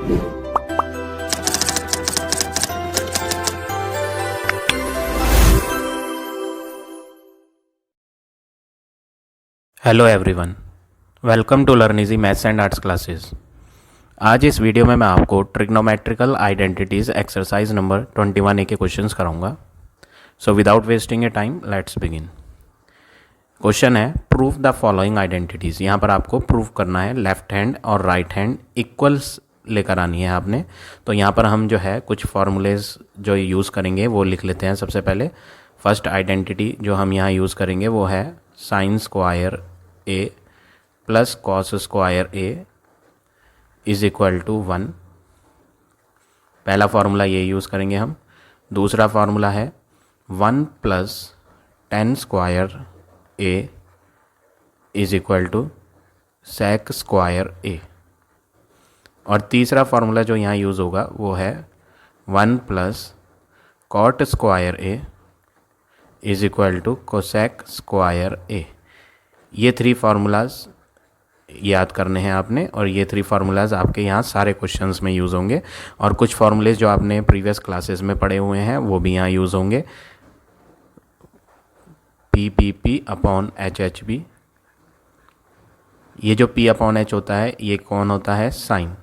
Hello everyone, welcome to learn easy maths and arts classes. आज इस video में मैं आपको trigonometrical identities exercise number 21A के क्वेश्चंस कराऊंगा। So without wasting A time let's begin. Question है proof the following identities. यहाँ पर आपको प्रूफ करना है, लेफ्ट हैंड और राइट हैंड इक्वल्स लेकर आनी है आपने। तो यहाँ पर हम जो है कुछ फॉर्मूलेज जो यूज़ करेंगे वो लिख लेते हैं। सबसे पहले फर्स्ट आइडेंटिटी जो हम यहाँ यूज़ करेंगे वो है sine square A plus cos square A is equal to 1। पहला फार्मूला ये यूज़ करेंगे हम। दूसरा फार्मूला है 1 plus tan square A is equal to sec square A. और तीसरा फार्मूला जो यहाँ यूज़ होगा वो है 1 plus cot square A is equal to cosec square A. ये थ्री फार्मूलाज याद करने हैं आपने, और ये थ्री फार्मूलाज आपके यहाँ सारे क्वेश्चंस में यूज़ होंगे। और कुछ फार्मूलेज जो आपने प्रीवियस क्लासेस में पढ़े हुए हैं वो भी यहाँ यूज़ होंगे। P P P upon H H B. ये जो पी अपॉन एच होता है ये कौन होता है? साइन।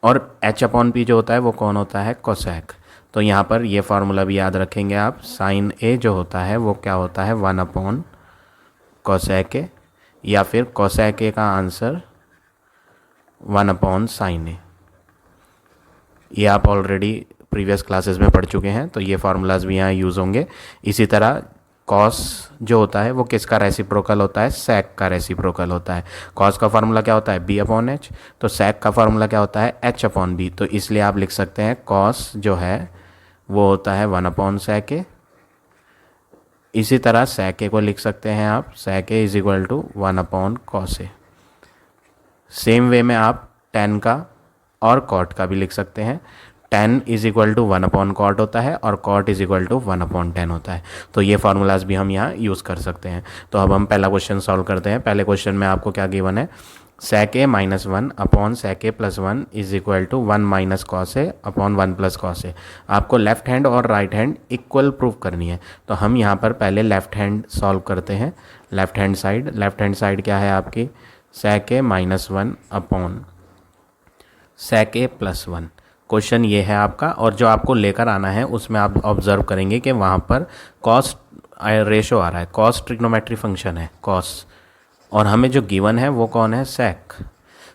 और एच अपॉन पी जो होता है वो कौन होता है? कोसेक। तो यहाँ पर ये फार्मूला भी याद रखेंगे आप। साइन ए जो होता है वो क्या होता है? 1 अपॉन कोसेक ए, या फिर कोसेक ए का आंसर 1 अपॉन साइन ए। ये आप ऑलरेडी प्रीवियस क्लासेस में पढ़ चुके हैं, तो ये फार्मूलाज भी यहाँ यूज़ होंगे। इसी तरह कॉस जो होता है वो किसका रेसिप्रोकल होता है? सेक का रेसिप्रोकल होता है। कॉस का फार्मूला क्या होता है? B upon H. तो सेक का फार्मूला क्या होता है? H upon B. तो इसलिए आप लिख सकते हैं कॉस जो है वो होता है 1 अपॉन सेक ए। इसी तरह सेक ए को लिख सकते हैं आप, sec A is equal to 1 upon cos A. Same way में आप टेन का और कॉट का भी लिख सकते हैं। Tan is equal to 1 upon cot होता है और cot is equal to 1 upon tan होता है। तो ये फार्मूलाज भी हम यहाँ यूज़ कर सकते हैं। तो अब हम पहला क्वेश्चन सॉल्व करते हैं। पहले क्वेश्चन में आपको क्या गिवन है? Sec A minus 1 upon sec A plus 1 is equal to 1 minus cos A upon 1 plus cos A. आपको लेफ्ट हैंड और राइट हैंड इक्वल प्रूफ करनी है। तो हम यहाँ पर पहले लेफ्ट हैंड सॉल्व करते हैं। लेफ्ट हैंड साइड क्या है आपकी? सेक A minus 1 upon sec A plus 1। Question ये है आपका, और जो आपको लेकर आना है उसमें आप ऑब्जर्व करेंगे कि वहाँ पर कॉस रेशो आ रहा है। कॉस ट्रिग्नोमेट्री फंक्शन है कॉस, और हमें जो गिवन है वो कौन है? सेक।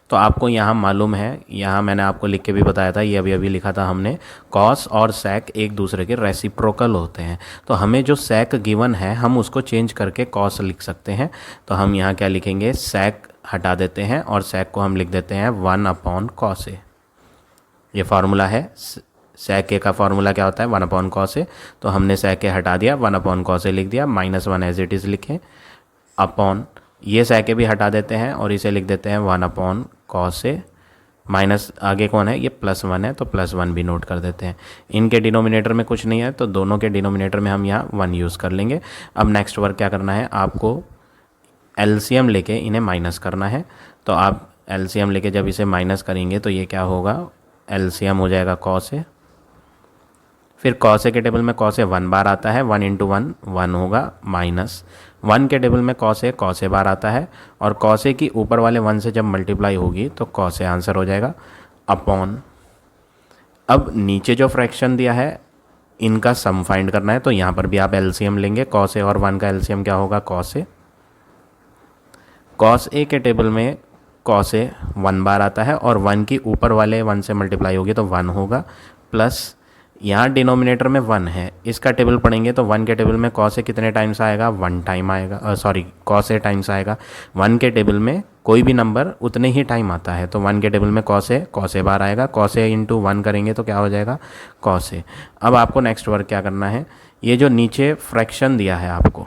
तो आपको यहाँ मालूम है, यहाँ मैंने आपको लिख के भी बताया था, ये अभी लिखा था हमने, कॉस और सेक एक दूसरे के रेसिप्रोकल होते हैं। तो हमें जो सेक गिवन है हम उसको चेंज करके कॉस लिख सकते हैं। तो हम यहाँ क्या लिखेंगे? सेक हटा देते हैं और सेक को हम लिख देते हैं 1 अपॉन कॉस ए। ये फार्मूला है। सेक ए का फार्मूला क्या होता है? 1 अपॉन कॉस ए। तो हमने सेक ए हटा दिया, 1 अपॉन कॉस ए लिख दिया, -1 एज इट इज़ लिखें, अपॉन ये सेक ए भी हटा देते हैं और इसे लिख देते हैं 1 अपॉन कॉस ए। माइनस आगे कौन है? ये +1 है, तो +1 भी नोट कर देते हैं। इनके डिनोमिनेटर में कुछ नहीं है तो दोनों के डिनोमिनेटर में हम यहाँ 1 यूज़ कर लेंगे। अब नेक्स्ट वर्क क्या करना है? आपको एलसीएम लेके इन्हें माइनस करना है। तो आप एलसीएम लेके जब इसे माइनस करेंगे तो ये क्या होगा? एलसीएम हो जाएगा कॉस ए। फिर कॉस ए के टेबल में कॉस ए 1 बार आता है, 1 इंटू 1 1 होगा, -1 के टेबल में कॉस ए बार आता है, और कॉस ए की ऊपर वाले 1 से जब मल्टीप्लाई होगी तो कॉस ए आंसर हो जाएगा, अपॉन। अब नीचे जो फ्रैक्शन दिया है इनका सम फाइंड करना है, तो यहाँ पर भी आप एलसीएम लेंगे। कॉस ए और 1 का एलसीएम क्या होगा? Cos A. कॉस ए के टेबल में कॉस ए 1 बार आता है और 1 की ऊपर वाले 1 से मल्टीप्लाई होगी तो 1 होगा, प्लस यहाँ डिनोमिनेटर में 1 है, इसका टेबल पढ़ेंगे तो 1 के टेबल में कॉस ए कितने टाइम्स आएगा? 1 टाइम आएगा, कॉस ए टाइम्स आएगा। 1 के टेबल में कोई भी नंबर उतने ही टाइम आता है, तो 1 के टेबल में कॉस ए बार आएगा। कॉस ए इंटू 1 करेंगे तो क्या हो जाएगा? Cos A. अब आपको नेक्स्ट वर्क क्या करना है? ये जो नीचे फ्रैक्शन दिया है आपको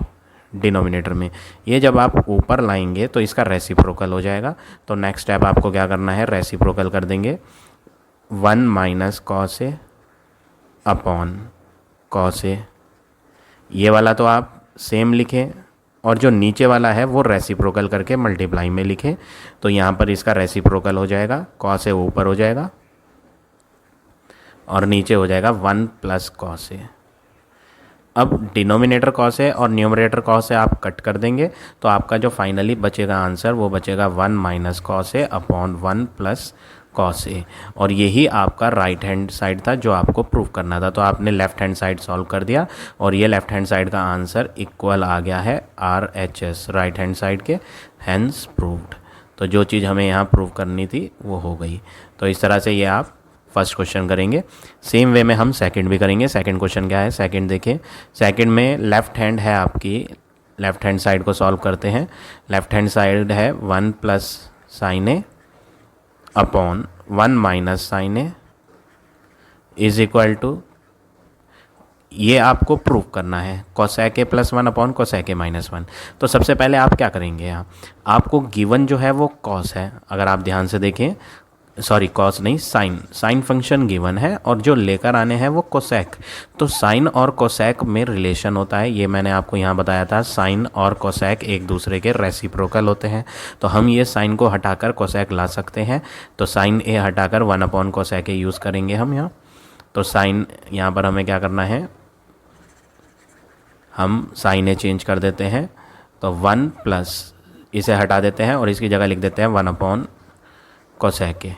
डिनोमिनेटर में, ये जब आप ऊपर लाएंगे तो इसका रेसिप्रोकल हो जाएगा। तो नेक्स्ट स्टेप आपको क्या करना है? रेसिप्रोकल कर देंगे, 1 minus cos A upon cos A. ये वाला तो आप सेम लिखें, और जो नीचे वाला है वो रेसिप्रोकल करके मल्टीप्लाई में लिखें। तो यहाँ पर इसका रेसिप्रोकल हो जाएगा, कॉस ए ऊपर हो जाएगा और नीचे हो जाएगा 1 प्लस कॉस ए। अब डिनोमिनेटर कॉस है और न्यूमरेटर कॉस है आप कट कर देंगे, तो आपका जो फाइनली बचेगा आंसर वो बचेगा 1 minus cos A upon 1 plus cos ए। और यही आपका राइट हैंड साइड था जो आपको प्रूव करना था। तो आपने लेफ्ट हैंड साइड सॉल्व कर दिया और ये लेफ्ट हैंड साइड का आंसर इक्वल आ गया है RHS, राइट हैंड साइड के, हैंस प्रूव्ड। तो जो चीज़ हमें यहाँ प्रूव करनी थी वो हो गई। तो इस तरह से ये आप फर्स्ट क्वेश्चन करेंगे। सेम वे में हम सेकंड भी करेंगे। सेकंड क्वेश्चन क्या है, सेकंड देखिए। सेकंड में लेफ्ट हैंड है आपकी, लेफ्ट हैंड साइड को सॉल्व करते हैं। लेफ्ट हैंड साइड है 1 plus sine A upon 1 minus sine A is equal to, ये आपको प्रूव करना है, cosec A plus 1 upon cosec A minus 1। तो सबसे पहले आप क्या करेंगे, यहाँ आपको गिवन जो है वो कॉस है, अगर आप ध्यान से देखें, सॉरी कॉस नहीं, साइन फंक्शन गिवन है और जो लेकर आने हैं वो कोसेक। तो साइन और कोसेक में रिलेशन होता है, ये मैंने आपको यहाँ बताया था। साइन और कोसेक एक दूसरे के रेसिप्रोकल होते हैं, तो हम ये साइन को हटाकर कोसेक ला सकते हैं। तो साइन ए हटाकर 1 अपॉन कोसेक ए यूज़ करेंगे हम यहाँ। तो साइन यहाँ पर हमें क्या करना है, हम साइन ए चेंज कर देते हैं, तो 1 प्लस इसे हटा देते हैं और इसकी जगह लिख देते हैं 1 अपॉन कोसेक ए।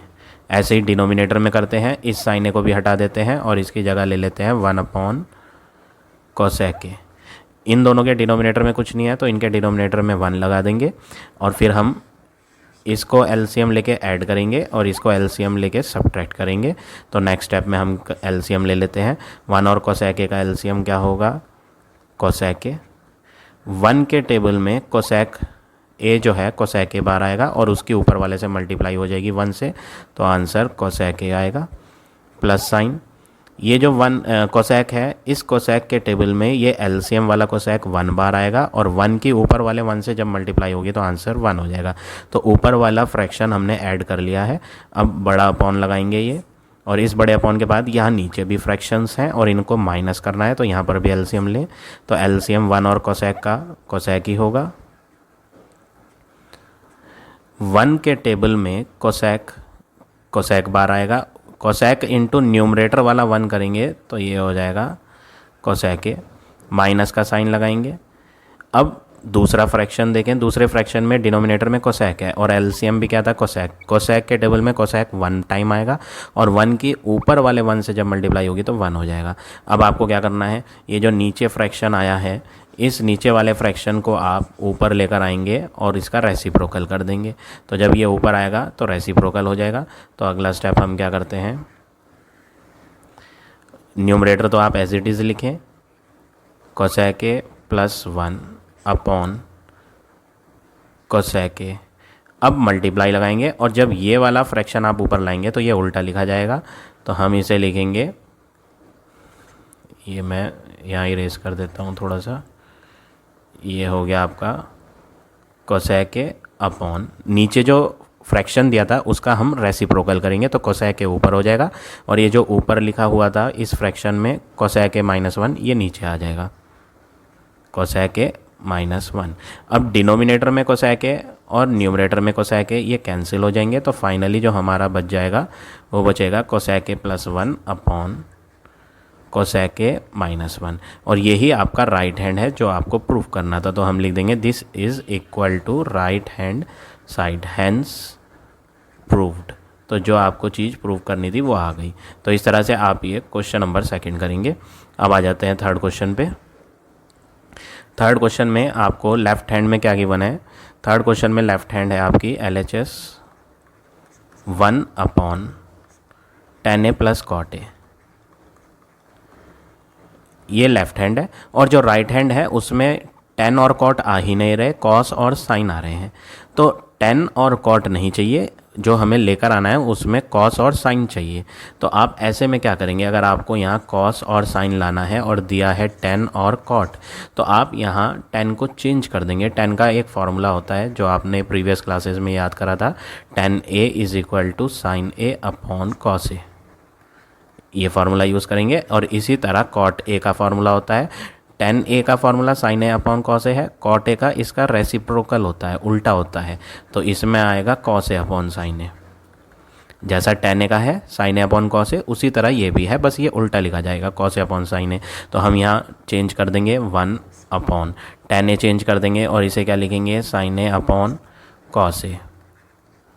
ऐसे ही डिनोमिनेटर में करते हैं, इस साइन ए को भी हटा देते हैं और इसकी जगह ले लेते हैं 1 अपॉन कोसेक ए। इन दोनों के डिनोमिनेटर में कुछ नहीं है तो इनके डिनोमिनेटर में 1 लगा देंगे और फिर हम इसको एलसीएम लेके ऐड करेंगे और इसको एलसीएम लेके सब्ट्रैक्ट करेंगे। तो नेक्स्ट स्टेप में हम एलसीएम ले लेते हैं। 1 और कोसेक ए का एलसीएम क्या होगा, कोसेक ए। 1 के टेबल में कोसेक ए जो है कोसेक ए बार आएगा और उसके ऊपर वाले से मल्टीप्लाई हो जाएगी 1 से, तो आंसर कोसेक ए आएगा। प्लस साइन, ये जो 1 कोसेक है, इस कोसेक के टेबल में ये एलसीएम वाला कोसेक 1 बार आएगा और 1 के ऊपर वाले 1 से जब मल्टीप्लाई होगी तो आंसर 1 हो जाएगा। तो ऊपर वाला फ्रैक्शन हमने ऐड कर लिया है। अब बड़ा अपॉन लगाएंगे ये, और इस बड़े अपॉन के बाद यहाँ नीचे भी फ्रैक्शंस हैं और इनको माइनस करना है, तो यहाँ पर भी एलसीएम लें। तो एलसीएम 1 और कोसेक का कोसेक ही होगा। 1 के टेबल में कोसेक बार आएगा, कोसेक इंटू न्यूमरेटर वाला 1 करेंगे तो ये हो जाएगा कोसेक ए। माइनस का साइन लगाएंगे। अब दूसरा फ्रैक्शन देखें, दूसरे फ्रैक्शन में डिनोमिनेटर में कोसेक है और एलसीएम भी क्या था, कोसेक। कोसेक के टेबल में कोसेक 1 टाइम आएगा और 1 के ऊपर वाले 1 से जब मल्टीप्लाई होगी तो 1 हो जाएगा। अब आपको क्या करना है, ये जो नीचे फ्रैक्शन आया है, इस नीचे वाले फ्रैक्शन को आप ऊपर लेकर आएंगे और इसका रेसिप्रोकल कर देंगे। तो जब ये ऊपर आएगा तो रेसिप्रोकल हो जाएगा। तो अगला स्टेप हम क्या करते हैं, न्यूमरेटर तो आप एज इट इज़ लिखें, cosec A plus 1 upon cosec ए। अब मल्टीप्लाई लगाएंगे और जब ये वाला फ्रैक्शन आप ऊपर लाएंगे तो ये उल्टा लिखा जाएगा। तो हम इसे लिखेंगे, ये मैं यहाँ इरेज कर देता हूँ थोड़ा सा, ये हो गया आपका कोसेक ए अपॉन, नीचे जो फ्रैक्शन दिया था उसका हम रेसिप्रोकल करेंगे तो कोसेक ए ऊपर हो जाएगा और ये जो ऊपर लिखा हुआ था इस फ्रैक्शन में कोसेक ए माइनस 1, ये नीचे आ जाएगा, कोसेक ए माइनस 1। अब डिनोमिनेटर में कोसेक ए और न्यूमरेटर में कोसेक ए ये कैंसिल हो जाएंगे, तो फाइनली जो हमारा बच जाएगा वो बचेगा cosec A plus 1 upon cosec A minus 1। और यही आपका राइट हैंड है जो आपको प्रूफ करना था। तो हम लिख देंगे this is equal to right hand side, hence proved. तो जो आपको चीज़ प्रूव करनी थी वो आ गई। तो इस तरह से आप ये क्वेश्चन नंबर सेकंड करेंगे। अब आ जाते हैं थर्ड क्वेश्चन पे। थर्ड क्वेश्चन में आपको लेफ्ट हैंड में क्या गिवन है, थर्ड क्वेश्चन में लेफ्ट हैंड है आपकी LHS 1 upon 10A plus cot A, ये लेफ्ट हैंड है। और जो राइट हैंड है उसमें 10 और कॉट आ ही नहीं रहे, कॉस और साइन आ रहे हैं। तो 10 और कॉट नहीं चाहिए, जो हमें लेकर आना है उसमें कॉस और साइन चाहिए। तो आप ऐसे में क्या करेंगे, अगर आपको यहाँ कॉस और साइन लाना है और दिया है 10 और कॉट, तो आप यहाँ 10 को चेंज कर देंगे। 10 का एक फार्मूला होता है जो आपने प्रीवियस क्लासेस में याद करा था, 10A is equal to sine A upon cos A, ये फार्मूला यूज़ करेंगे। और इसी तरह कॉट ए का फार्मूला होता है, 10A का formula sign A upon cos ए है, कॉट ए का इसका रेसिप्रोकल होता है, उल्टा होता है, तो इसमें आएगा कॉस ए अपॉन साइन ए। जैसा tan a का है sin a upon cos a, उसी तरह ये भी है, बस ये उल्टा लिखा जाएगा cos a upon sin a। तो हम यहाँ चेंज कर देंगे 1 अपॉन tan a चेंज कर देंगे और इसे क्या लिखेंगे sin a upon cos a,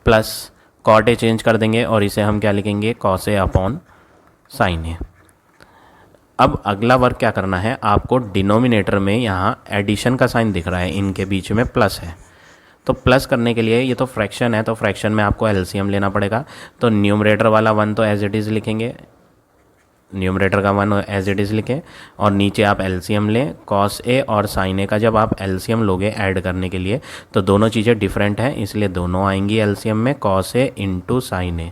plus cot a change कर देंगे और इसे हम क्या लिखेंगे cos a upon sin a। अब अगला वर्क क्या करना है, आपको डिनोमिनेटर में यहाँ एडिशन का साइन दिख रहा है, इनके बीच में प्लस है, तो प्लस करने के लिए ये तो फ्रैक्शन है, तो फ्रैक्शन में आपको एलसीएम लेना पड़ेगा। तो न्यूमरेटर वाला 1 तो एज इट इज़ लिखेंगे, न्यूमरेटर का 1 एज इट इज़ लिखें और नीचे आप एलसीएम लें। cos a और sin a का जब आप एलसीएम लोगे ऐड करने के लिए तो दोनों चीज़ें डिफरेंट हैं, इसलिए दोनों आएंगी एलसीएम में, cos a into sin a।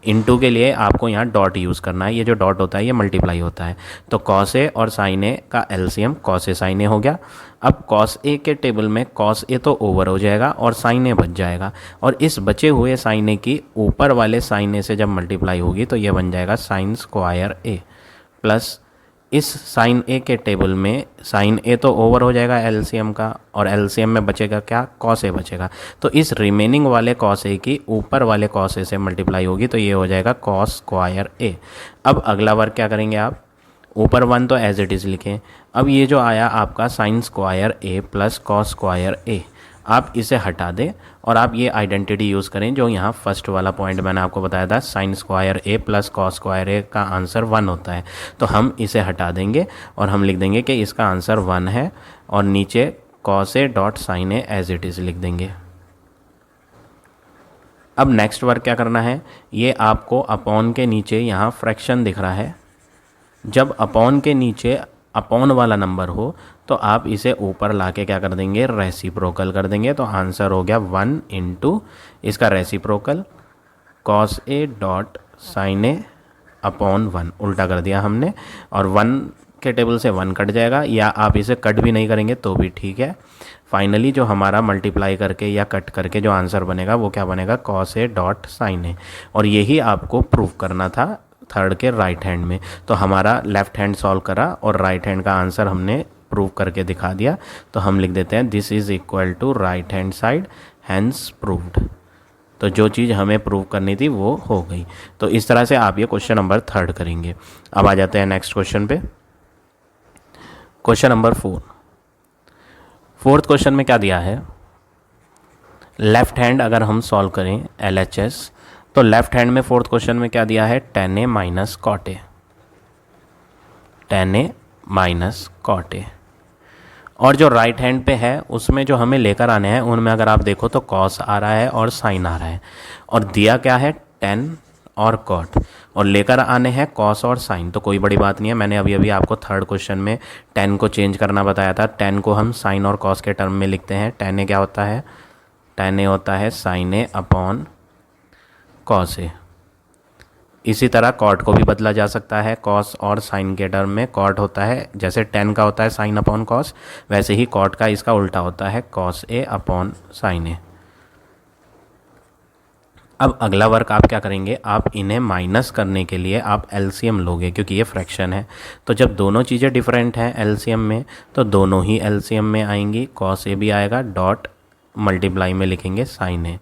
Into के लिए आपको यहाँ डॉट यूज़ करना है, ये जो डॉट होता है ये मल्टीप्लाई होता है। तो cos a और sin a का LCM cos a sin a हो गया। अब cos a के टेबल में cos a तो ओवर हो जाएगा और sin a बच जाएगा, और इस बचे हुए sin a की ऊपर वाले sin a से जब मल्टीप्लाई होगी तो ये बन जाएगा sin स्क्वायर a, प्लस इस sin a के टेबल में sin a तो ओवर हो जाएगा एलसीएम का, और एलसीएम में बचेगा क्या, cos a बचेगा। तो इस रिमेनिंग वाले cos a की ऊपर वाले cos a से मल्टीप्लाई होगी तो ये हो जाएगा cos स्क्वायर a। अब अगला वर्क क्या करेंगे आप, ऊपर 1 तो एज इट इज़ लिखें। अब ये जो आया आपका sin square a plus cos square a, आप इसे हटा दें और आप ये आइडेंटिटी यूज़ करें जो यहाँ फर्स्ट वाला पॉइंट मैंने आपको बताया था, sin square a plus cos square a का आंसर 1 होता है। तो हम इसे हटा देंगे और हम लिख देंगे कि इसका आंसर 1 है, और नीचे cos a dot sin a as it is लिख देंगे। अब नेक्स्ट वर्क क्या करना है, ये आपको अपॉन के नीचे यहाँ फ्रैक्शन दिख रहा है, जब अपॉन के नीचे अपॉन वाला नंबर हो तो आप इसे ऊपर लाके क्या कर देंगे, रेसिप्रोकल कर देंगे। तो आंसर हो गया 1 इंटू इसका reciprocal cos a dot sin a upon 1, उल्टा कर दिया हमने, और 1 के टेबल से 1 कट जाएगा, या आप इसे कट भी नहीं करेंगे तो भी ठीक है। फाइनली जो हमारा मल्टीप्लाई करके या कट करके जो आंसर बनेगा वो क्या बनेगा, cos a dot sin a। और यही आपको प्रूव करना था थर्ड के राइट हैंड में। तो हमारा लेफ्ट हैंड सॉल्व करा और राइट हैंड का आंसर हमने प्रूव करके दिखा दिया। तो हम लिख देते हैं this is equal to right hand side hence proved. तो जो चीज़ हमें प्रूव करनी थी वो हो गई। तो इस तरह से आप ये क्वेश्चन नंबर 3 करेंगे। अब आ जाते हैं नेक्स्ट क्वेश्चन पे, क्वेश्चन नंबर 4। फोर्थ क्वेश्चन में क्या दिया है, लेफ्ट हैंड अगर हम सॉल्व करें LHS तो लेफ्ट हैंड में फोर्थ क्वेश्चन में क्या दिया है, tan a minus cot A, tan a minus cot A. और जो राइट हैंड पे है उसमें जो हमें लेकर आने हैं उनमें अगर आप देखो तो cos आ रहा है और sin आ रहा है, और दिया क्या है tan और cot, और लेकर आने हैं cos और sin। तो कोई बड़ी बात नहीं है, मैंने अभी अभी आपको थर्ड क्वेश्चन में tan को चेंज करना बताया था। tan को हम sin और cos के टर्म में लिखते हैं। tan a क्या होता है, tan a होता है sin a upon cos a। इसी तरह cot को भी बदला जा सकता है, cos और sin के टर्म में। cot होता है जैसे tan का होता है sin अपॉन cos, वैसे ही cot का इसका उल्टा होता है cos a upon sin a। अब अगला वर्क आप क्या करेंगे, आप इन्हें माइनस करने के लिए आप एलसीएम लोगे, क्योंकि ये फ्रैक्शन है। तो जब दोनों चीज़ें डिफरेंट हैं एलसीएम में तो दोनों ही एलसीएम में आएंगी, cos a भी आएगा, डॉट मल्टीप्लाई में लिखेंगे sin a।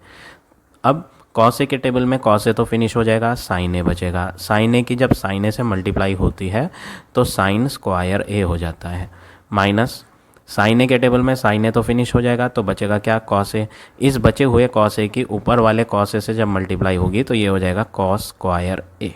अब cos a के टेबल में cos a तो फिनिश हो जाएगा, sin a बचेगा। sin a की जब sin a से मल्टीप्लाई होती है तो sin स्क्वायर a हो जाता है, माइनस sin a के टेबल में sin a तो फिनिश हो जाएगा, तो बचेगा क्या, cos a। इस बचे हुए cos a की ऊपर वाले cos a से जब मल्टीप्लाई होगी तो ये हो जाएगा cos स्क्वायर a।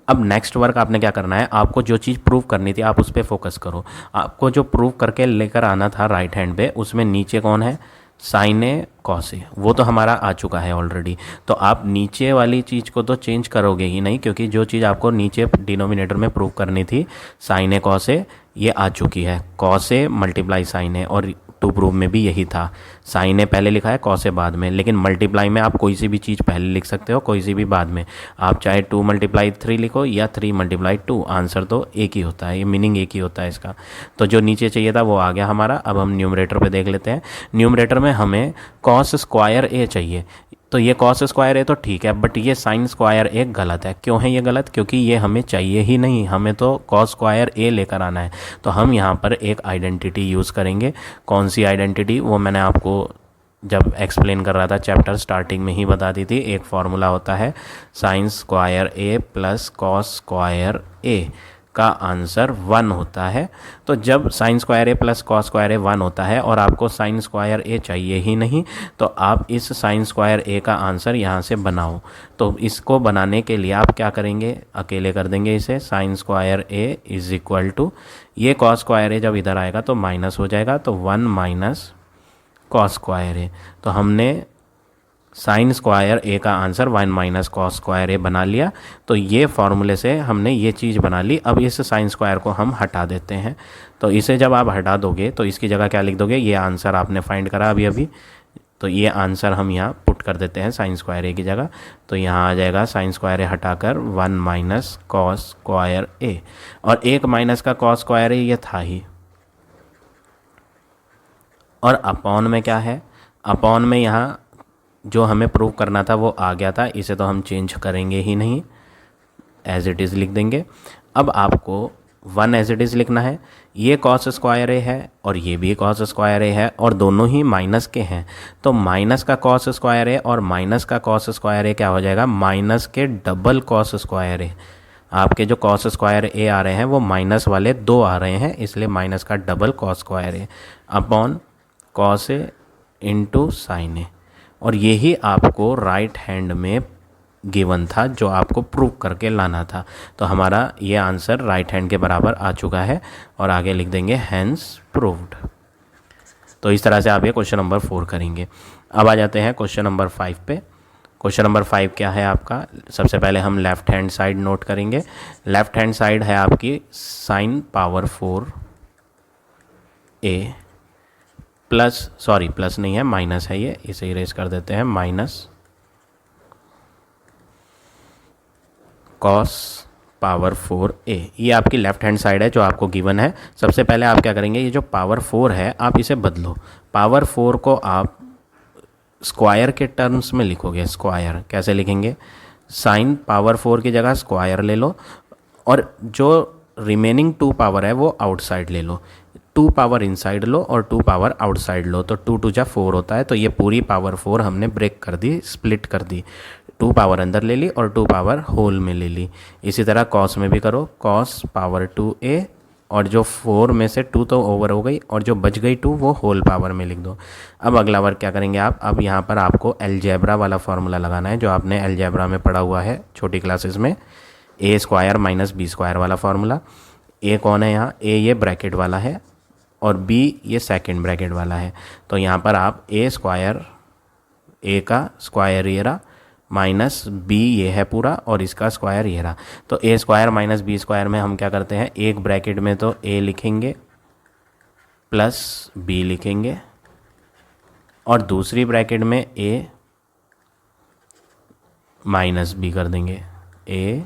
अब नेक्स्ट वर्क आपने क्या करना है, आपको जो चीज़ प्रूव करनी थी आप उस पर फोकस करो। आपको जो प्रूव करके लेकर आना था राइट हैंड पे, उसमें नीचे कौन है, sin a cos a, वो तो हमारा आ चुका है ऑलरेडी। तो आप नीचे वाली चीज़ को तो चेंज करोगे ही नहीं, क्योंकि जो चीज़ आपको नीचे डिनोमिनेटर में प्रूव करनी थी sin a cos a, ये आ चुकी है, cos a multiply sin a। और टू प्रूव में भी यही था, sin a पहले लिखा है cos a बाद में, लेकिन मल्टीप्लाई में आप कोई सी भी चीज़ पहले लिख सकते हो, कोई सी भी बाद में। आप चाहे 2 मल्टीप्लाई 3 लिखो या 3 मल्टीप्लाई 2, आंसर तो एक ही होता है, ये मीनिंग एक ही होता है इसका। तो जो नीचे चाहिए था वो आ गया हमारा। अब हम न्यूमरेटर पे देख लेते हैं। न्यूमरेटर में हमें cos स्क्वायर a चाहिए, तो ये cos स्क्वायर a तो ठीक है, बट ये sin स्क्वायर a गलत है। क्यों है ये गलत, क्योंकि ये हमें चाहिए ही नहीं, हमें तो cos स्क्वायर a लेकर आना है। तो हम यहाँ पर एक आइडेंटिटी यूज़ करेंगे। कौन सी आइडेंटिटी, वो मैंने आपको जब एक्सप्लेन कर रहा था चैप्टर स्टार्टिंग में ही बता दी थी, एक फार्मूला होता है sine square A plus cos square ए का आंसर 1 होता है। तो जब sign square A plus cos square A 1 होता है और आपको साइन स्क्वायर ए चाहिए ही नहीं, तो आप इस साइन स्क्वायर ए का आंसर यहाँ से बनाओ। तो इसको बनाने के लिए आप क्या करेंगे, अकेले कर देंगे इसे, sine square A is equal to, ये कॉस स्क्वायर ए जब इधर आएगा तो माइनस हो जाएगा, तो 1 माइनस कॉस स्क्वायर ए। तो हमने साइन स्क्वायर ए का आंसर 1 माइनस कॉस स्क्वायर ए बना लिया। तो ये फॉर्मूले से हमने ये चीज़ बना ली। अब इस साइन स्क्वायर को हम हटा देते हैं। तो इसे जब आप हटा दोगे तो इसकी जगह क्या लिख दोगे, ये आंसर आपने फाइंड करा अभी अभी, तो ये आंसर हम यहाँ पुट कर देते हैं साइन स्क्वायर ए की जगह। तो यहाँ आ जाएगा साइन स्क्वायर ए हटाकर 1 माइनस कॉस स्क्वायर ए, और 1 माइनस का कॉस स्क्वायर ए ये था ही। और अपॉन में क्या है, अपॉन में यहाँ जो हमें प्रूव करना था वो आ गया था, इसे तो हम चेंज करेंगे ही नहीं, एज इट इज़ लिख देंगे। अब आपको 1 एज इट इज़ लिखना है। ये कॉस स्क्वायर ए है और ये भी कॉस स्क्वायर ए है और दोनों ही माइनस के हैं, तो माइनस का कॉस स्क्वायर ए और माइनस का कॉस स्क्वायर ए क्या हो जाएगा, माइनस के डबल कॉस स्क्वायर ए। आपके जो कॉस स्क्वायर ए आ रहे हैं वो माइनस वाले 2 आ रहे हैं, इसलिए माइनस का double cos square A upon cos A into sine ए। और यही आपको राइट हैंड में गिवन था जो आपको प्रूव करके लाना था। तो हमारा ये आंसर राइट हैंड के बराबर आ चुका है और आगे लिख देंगे हैंस प्रूव्ड। तो इस तरह से आप ये क्वेश्चन नंबर 4 करेंगे। अब आ जाते हैं क्वेश्चन नंबर 5 पे। क्वेश्चन नंबर 5 क्या है आपका, सबसे पहले हम लेफ्ट हैंड साइड नोट करेंगे। लेफ्ट हैंड साइड है आपकी साइन पावर 4 ए प्लस, सॉरी प्लस नहीं है, माइनस है, ये इसे इरेज कर देते हैं, माइनस कॉस पावर 4 ए। ये आपकी लेफ्ट हैंड साइड है जो आपको गिवन है। सबसे पहले आप क्या करेंगे, ये जो पावर 4 है आप इसे बदलो। पावर 4 को आप स्क्वायर के टर्म्स में लिखोगे। स्क्वायर कैसे लिखेंगे, साइन पावर 4 की जगह स्क्वायर ले लो और जो रिमेनिंग 2 पावर है वो आउटसाइड ले लो। 2 पावर इनसाइड लो और 2 पावर आउटसाइड लो, तो 2 2 जा 4 होता है। तो ये पूरी पावर 4 हमने ब्रेक कर दी, स्प्लिट कर दी। 2 पावर अंदर ले ली और 2 पावर होल में ले ली। इसी तरह कॉस में भी करो, कॉस पावर 2a, और जो 4 में से 2 तो ओवर हो गई और जो बच गई 2 वो होल पावर में लिख दो। अब अगला वर्क क्या करेंगे आप, अब यहाँ पर आपको अलजेब्रा वाला फॉर्मूला लगाना है जो आपने अलजेब्रा में पढ़ा हुआ है छोटी क्लासेस में, ए स्क्वायर माइनस बी स्क्वायर वाला फार्मूला। ए कौन है यहाँ, ए ये ब्रैकेट वाला है और बी ये सेकंड ब्रैकेट वाला है। तो यहाँ पर आप ए स्क्वायर, ए का स्क्वायर ये रहा, माइनस बी ये है पूरा और इसका स्क्वायर ये रहा। तो ए स्क्वायर माइनस बी स्क्वायर में हम क्या करते हैं, एक ब्रैकेट में तो ए लिखेंगे प्लस बी लिखेंगे और दूसरी ब्रैकेट में ए माइनस बी कर देंगे, ए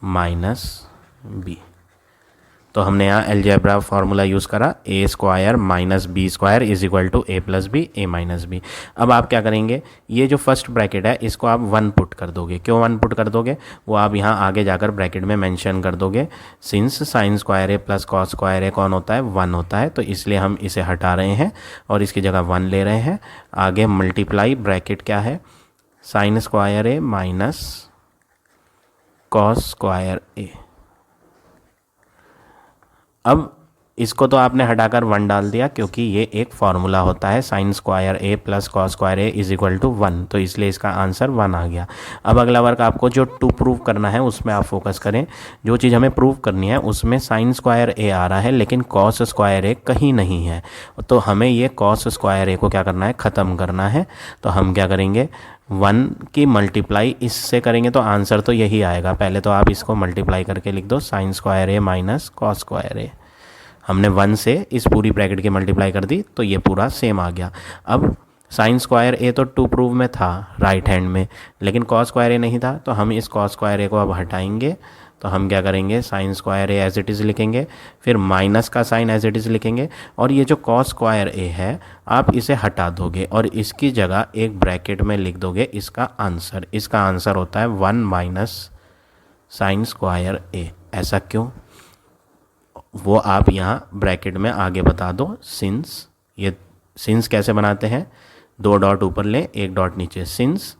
माइनस बी। तो हमने यहाँ अलजेब्रा फार्मूला यूज़ करा, A square minus B square is equal to A plus B, A minus B. अब आप क्या करेंगे, ये जो फर्स्ट ब्रैकेट है इसको आप 1 पुट कर दोगे। क्यों 1 पुट कर दोगे, वो आप यहाँ आगे जाकर ब्रैकेट में मेंशन कर दोगे। Since sine square A plus cos square ए कौन होता है, 1 होता है, तो इसलिए हम इसे हटा रहे हैं और इसकी जगह 1 ले रहे हैं। आगे मल्टीप्लाई ब्रैकेट क्या है, साइन स्क्वायर ए माइनस कॉस स्क्वायर ए। अब इसको तो आपने हटाकर 1 डाल दिया क्योंकि ये एक फार्मूला होता है sine square A plus cos square A is equal to 1, तो इसलिए इसका आंसर 1 आ गया। अब अगला वर्क आपको जो 2 प्रूव करना है उसमें आप फोकस करें। जो चीज़ हमें प्रूव करनी है उसमें साइन स्क्वायर ए आ रहा है लेकिन कॉस स्क्वायर ए कहीं नहीं है, तो हमें ये कॉस स्क्वायर ए को क्या करना है, ख़त्म करना है। तो हम क्या करेंगे, 1 की मल्टीप्लाई इससे करेंगे तो आंसर तो यही आएगा। पहले तो आप इसको मल्टीप्लाई करके लिख दो, साइन स्क्वायर ए माइनस कॉस स्क्वायर ए। हमने 1 से इस पूरी ब्रैकेट की मल्टीप्लाई कर दी तो ये पूरा सेम आ गया। अब साइन स्क्वायर ए तो 2 प्रूव में था राइट हैंड में, लेकिन कॉस स्क्वायर ए नहीं था, तो हम इस कॉस स्क्वायर ए को अब हटाएंगे। तो हम क्या करेंगे, sine square A as it is लिखेंगे, फिर माइनस का साइन एज इट इज़ लिखेंगे और ये जो कॉस स्क्वायर ए है आप इसे हटा दोगे और इसकी जगह एक ब्रैकेट में लिख दोगे इसका आंसर। इसका आंसर होता है 1 माइनस साइन स्क्वायर ए। ऐसा क्यों, वो आप यहाँ ब्रैकेट में आगे बता दो। सिंस ये सिंस कैसे बनाते हैं, 2 डॉट ऊपर लें, 1 डॉट नीचे। Since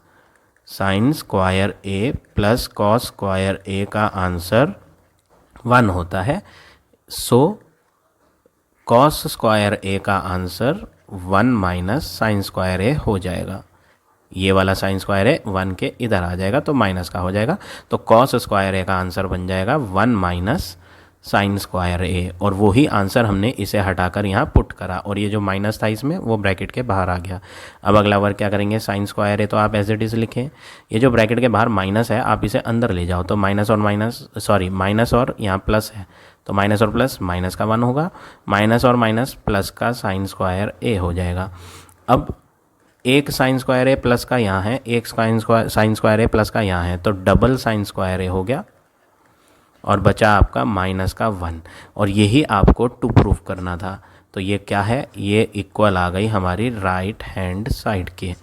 sine square A plus cos square ए का आंसर 1 होता है, सो कॉस स्क्वायर ए का आंसर 1 माइनस साइन स्क्वायर ए हो जाएगा। ये वाला साइन स्क्वायर ए 1 के इधर आ जाएगा तो माइनस का हो जाएगा, तो कॉस स्क्वायर ए का आंसर बन जाएगा 1 माइनस साइन स्क्वायर ए, और वही आंसर हमने इसे हटाकर यहाँ पुट करा, और ये जो माइनस था इसमें वो ब्रैकेट के बाहर आ गया। अब अगला वर्क क्या करेंगे, साइन स्क्वायर ए तो आप एज इट इज़ लिखें, ये जो ब्रैकेट के बाहर माइनस है आप इसे अंदर ले जाओ, तो माइनस और यहाँ प्लस है, तो माइनस और प्लस माइनस का 1 होगा, माइनस और माइनस प्लस का साइन स्क्वायर ए हो जाएगा। अब एक साइन स्क्वायर ए प्लस का यहाँ है, एक साइन स्क्वायर ए प्लस का यहाँ है, तो डबल साइन स्क्वायर ए हो गया, और बचा आपका माइनस का 1, और यही आपको टू प्रूफ करना था। तो ये क्या है, ये इक्वल आ गई हमारी राइट हैंड साइड के,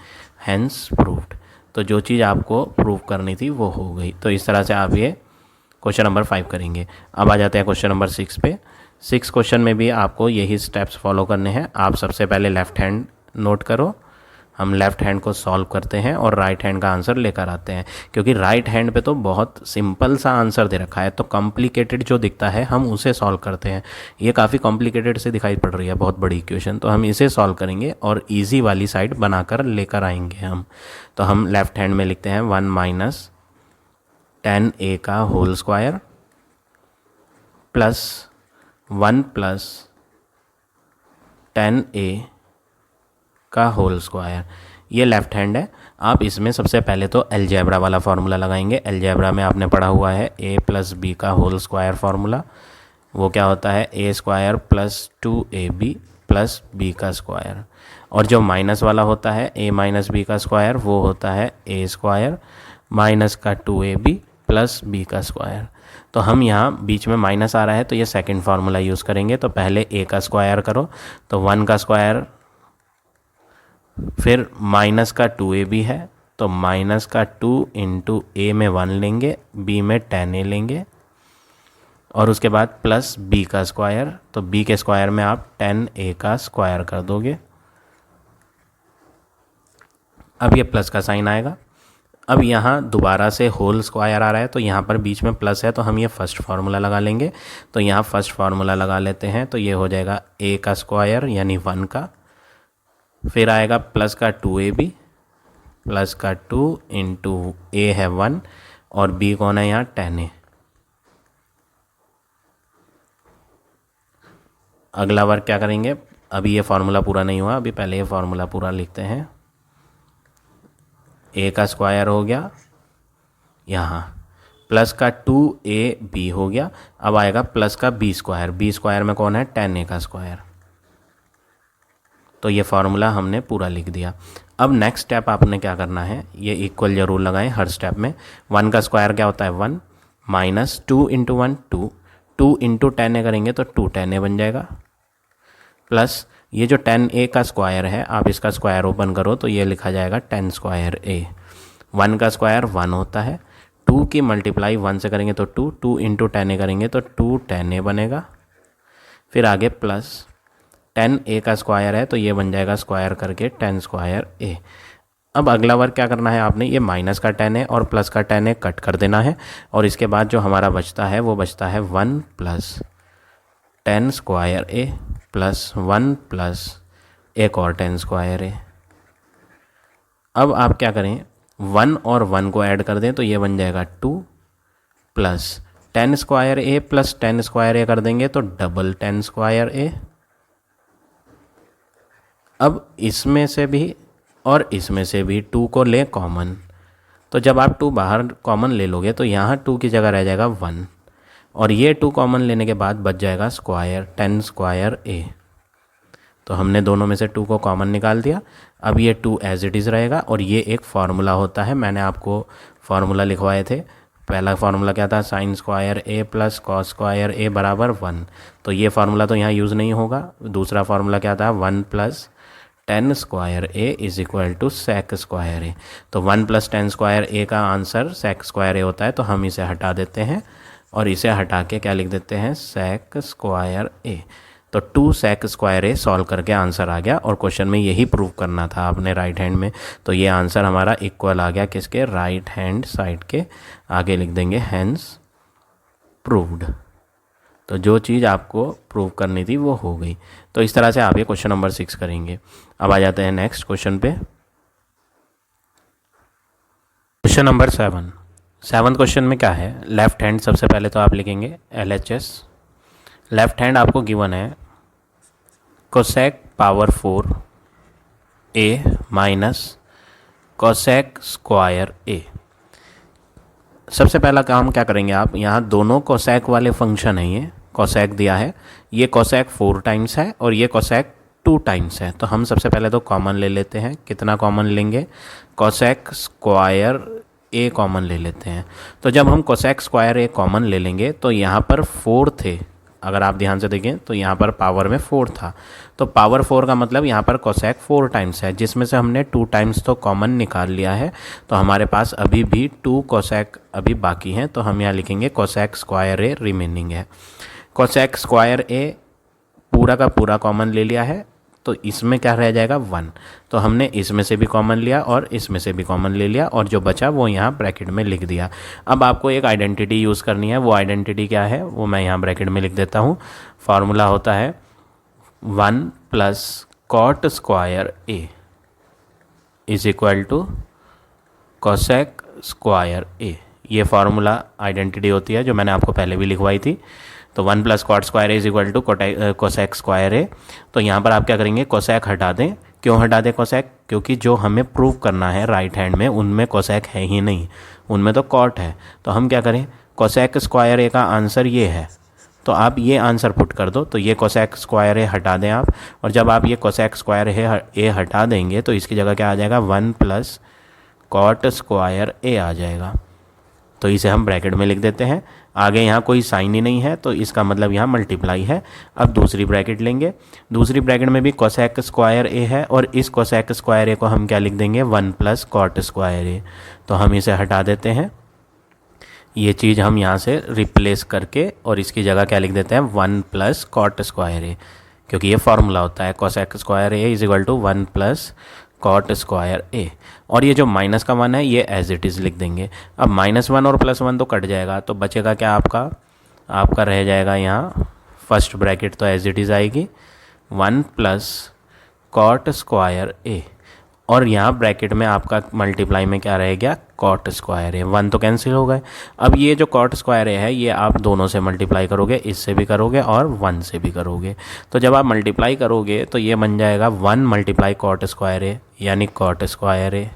हैंस प्रूफ्ड। तो जो चीज़ आपको प्रूफ करनी थी वो हो गई। तो इस तरह से आप ये क्वेश्चन नंबर 5 करेंगे। अब आ जाते हैं क्वेश्चन नंबर 6 पे। 6 क्वेश्चन में भी आपको यही स्टेप्स फॉलो करने हैं। आप सबसे पहले लेफ़्ट हैंड नोट करो, हम लेफ़्ट हैंड को सॉल्व करते हैं और राइट हैंड का आंसर लेकर आते हैं, क्योंकि राइट हैंड पे तो बहुत सिंपल सा आंसर दे रखा है, तो कॉम्प्लिकेटेड जो दिखता है हम उसे सॉल्व करते हैं। ये काफ़ी कॉम्प्लिकेटेड से दिखाई पड़ रही है, बहुत बड़ी इक्वेशन, तो हम इसे सॉल्व करेंगे और ईजी वाली साइड बनाकर लेकर आएंगे हम। तो हम लेफ़्ट हैंड में लिखते हैं 1 माइनस 10a का whole square plus 1 plus 10a का होल स्क्वायर। ये लेफ़्ट हैंड है। आप इसमें सबसे पहले तो अलजेब्रा वाला फार्मूला लगाएंगे। अलजेब्रा में आपने पढ़ा हुआ है a प्लस बी का होल स्क्वायर फार्मूला। वो क्या होता है, a square plus 2ab plus b का स्क्वायर, और जो माइनस वाला होता है a माइनस b का स्क्वायर वो होता है a स्क्वायर माइनस का 2ab प्लस b का स्क्वायर। तो हम यहाँ बीच में माइनस आ रहा है तो ये सेकंड फार्मूला यूज़ करेंगे। तो पहले a का स्क्वायर करो, तो 1 का स्क्वायर, फिर माइनस का 2ab है तो माइनस का 2 इंटू ए में 1 लेंगे, b में 10a लेंगे, और उसके बाद प्लस b का स्क्वायर, तो b के स्क्वायर में आप 10a का स्क्वायर कर दोगे। अब ये प्लस का साइन आएगा। अब यहाँ दोबारा से होल स्क्वायर आ रहा है तो यहाँ पर बीच में प्लस है, तो हम ये फर्स्ट फार्मूला लगा लेंगे। तो यहाँ फर्स्ट फार्मूला लगा लेते हैं, तो ये हो जाएगा a का स्क्वायर यानी 1 का, फिर आएगा प्लस का 2ab प्लस का 2 इंटू ए है 1 और b कौन है यहाँ 10a। अगला वर्क क्या करेंगे, अभी ये फार्मूला पूरा नहीं हुआ, अभी पहले ये फार्मूला पूरा लिखते हैं। a का स्क्वायर हो गया यहाँ, प्लस का 2ab हो गया। अब आएगा प्लस का b स्क्वायर में कौन है 10a का स्क्वायर। तो ये फार्मूला हमने पूरा लिख दिया। अब नेक्स्ट स्टेप आपने क्या करना है, ये इक्वल जरूर लगाएं हर स्टेप में। 1 का स्क्वायर क्या होता है 1, माइनस 2 इंटू 1 2 इंटू 10a करेंगे तो 2 10a बन जाएगा, प्लस ये जो 10a का स्क्वायर है आप इसका स्क्वायर ओपन करो तो ये लिखा जाएगा 10 स्क्वायर a। 1 का स्क्वायर 1 होता है, 2 की मल्टीप्लाई 1 से करेंगे तो 2 इंटू 10a करेंगे तो 2 10a बनेगा, फिर आगे प्लस 10a का स्क्वायर है तो ये बन जाएगा स्क्वायर करके 10 स्क्वायर a। अब अगला वर्क क्या करना है आपने, ये माइनस का 10a और प्लस का 10a कट कर देना है, और इसके बाद जो हमारा बचता है वो बचता है 1 plus 10 square a plus 1 plus एक और 10 स्क्वायर a। अब आप क्या करें, 1 और 1 को ऐड कर दें तो ये बन जाएगा 2 plus 10 square a plus 10 square a कर देंगे तो डबल 10 स्क्वायर a। अब इसमें से भी और इसमें से भी 2 को लें कॉमन, तो जब आप 2 बाहर कॉमन ले लोगे तो यहाँ 2 की जगह रह जाएगा 1, और ये 2 कॉमन लेने के बाद बच जाएगा स्क्वायर 10 स्क्वायर a। तो हमने दोनों में से 2 को कॉमन निकाल दिया। अब ये 2 एज इट इज़ रहेगा, और ये एक फार्मूला होता है, मैंने आपको फार्मूला लिखवाए थे। पहला फार्मूला क्या था, sine square a plus cos square a बराबर 1, तो ये फार्मूला तो यहाँ यूज़ नहीं होगा। दूसरा फार्मूला क्या था, 1 plus 10 square a is equal to sec square a। तो 1 प्लस 10 स्क्वायर a का आंसर सेक स्क्वायर a होता है, तो हम इसे हटा देते हैं और इसे हटा के क्या लिख देते हैं सेक स्क्वायर a। तो 2 sec स्क्वायर ए सॉल्व करके आंसर आ गया, और क्वेश्चन में यही प्रूव करना था आपने राइट हैंड में। तो ये आंसर हमारा इक्वल आ गया किसके, राइट हैंड साइड के। आगे लिख देंगे हैंस प्रूव्ड। तो जो चीज़ आपको प्रूव करनी थी वो हो गई। तो इस तरह से आप ये क्वेश्चन नंबर 6 करेंगे। अब आ जाते हैं नेक्स्ट क्वेश्चन पे। Question number 7। 7th क्वेश्चन में क्या है, लेफ्ट हैंड सबसे पहले तो आप लिखेंगे LHS। लेफ्ट हैंड आपको गिवन है cosec power 4 A minus cosec square A। सबसे पहला काम क्या करेंगे आप, यहाँ दोनों कोसेक वाले फंक्शन है, ये कोसेक दिया है, ये कोसेक 4 टाइम्स है और ये कोसेक 2 टाइम्स है। तो हम सबसे पहले तो कॉमन ले लेते हैं। कितना कॉमन लेंगे, कोसेक स्क्वायर ए कॉमन ले लेते हैं। तो जब हम कोसेक स्क्वायर ए कॉमन ले लेंगे तो यहाँ पर 4 थे, अगर आप ध्यान से देखें तो यहाँ पर पावर में 4 था। तो पावर 4 का मतलब यहाँ पर कोसेक 4 टाइम्स है, जिसमें से हमने 2 टाइम्स तो कॉमन निकाल लिया है। तो हमारे पास अभी भी 2 कोसेक अभी बाकी हैं। तो हम यहाँ लिखेंगे कोसेक स्क्वायर ए रिमेनिंग है। कोसेक स्क्वायर ए पूरा का पूरा कॉमन ले लिया है, तो इसमें क्या रह जाएगा 1। तो हमने इसमें से भी कॉमन लिया और इसमें से भी कॉमन ले लिया, और जो बचा वो यहाँ ब्रैकेट में लिख दिया। अब आपको एक आइडेंटिटी यूज़ करनी है। वो आइडेंटिटी क्या है, वो मैं यहाँ ब्रैकेट में लिख देता हूँ। फार्मूला होता है 1 plus cot square A is equal to cosec square A. ये फार्मूला आइडेंटिटी होती है जो मैंने आपको पहले भी लिखवाई थी। तो 1 plus cot square A is equal to cosec square A. तो यहाँ पर आप क्या करेंगे, कोसेक हटा दें। क्यों हटा दें कोसेक, क्योंकि जो हमें प्रूव करना है राइट हैंड में उनमें कोसेक है ही नहीं, उनमें तो कॉट है। तो हम क्या करें, कोसेक स्क्वायर ए का आंसर ये है, तो आप ये आंसर पुट कर दो। तो ये कोसेक स्क्वायर ए हटा दें आप, और जब आप ये कोसेक स्क्वायर ए हटा देंगे तो इसकी जगह क्या आ जाएगा, 1 प्लस कॉट स्क्वायर ए आ जाएगा। तो इसे हम ब्रैकेट में लिख देते हैं। आगे यहाँ कोई साइन ही नहीं है, तो इसका मतलब यहाँ मल्टीप्लाई है। अब दूसरी ब्रैकेट लेंगे। दूसरी ब्रैकेट में भी कोसेक स्क्वायर ए है, और इस कोसेक स्क्वायर ए को हम क्या लिख देंगे, 1 प्लस कॉट स्क्वायर ए। तो हम इसे हटा देते हैं, ये चीज़ हम यहाँ से रिप्लेस करके, और इसकी जगह क्या लिख देते हैं, 1 प्लस कॉट स्क्वायर ए, क्योंकि ये फार्मूला होता है cosec square A is equal to 1 plus cot square A. और ये जो माइनस का 1 है ये एज इट इज़ लिख देंगे। अब -1 और +1 तो कट जाएगा, तो बचेगा क्या आपका रह जाएगा यहाँ फर्स्ट ब्रैकेट तो एज इट इज़ आएगी 1 प्लस कॉट स्क्वायर ए, और यहाँ ब्रैकेट में आपका मल्टीप्लाई में क्या रहेगा, कॉट स्क्वायर ए। 1 तो कैंसिल हो गए। अब ये जो कॉट स्क्वायर ए है ये आप दोनों से मल्टीप्लाई करोगे, इससे भी करोगे और 1 से भी करोगे। तो जब आप मल्टीप्लाई करोगे तो ये बन जाएगा 1 मल्टीप्लाई कॉट स्क्वायर ए, यानी cot square A,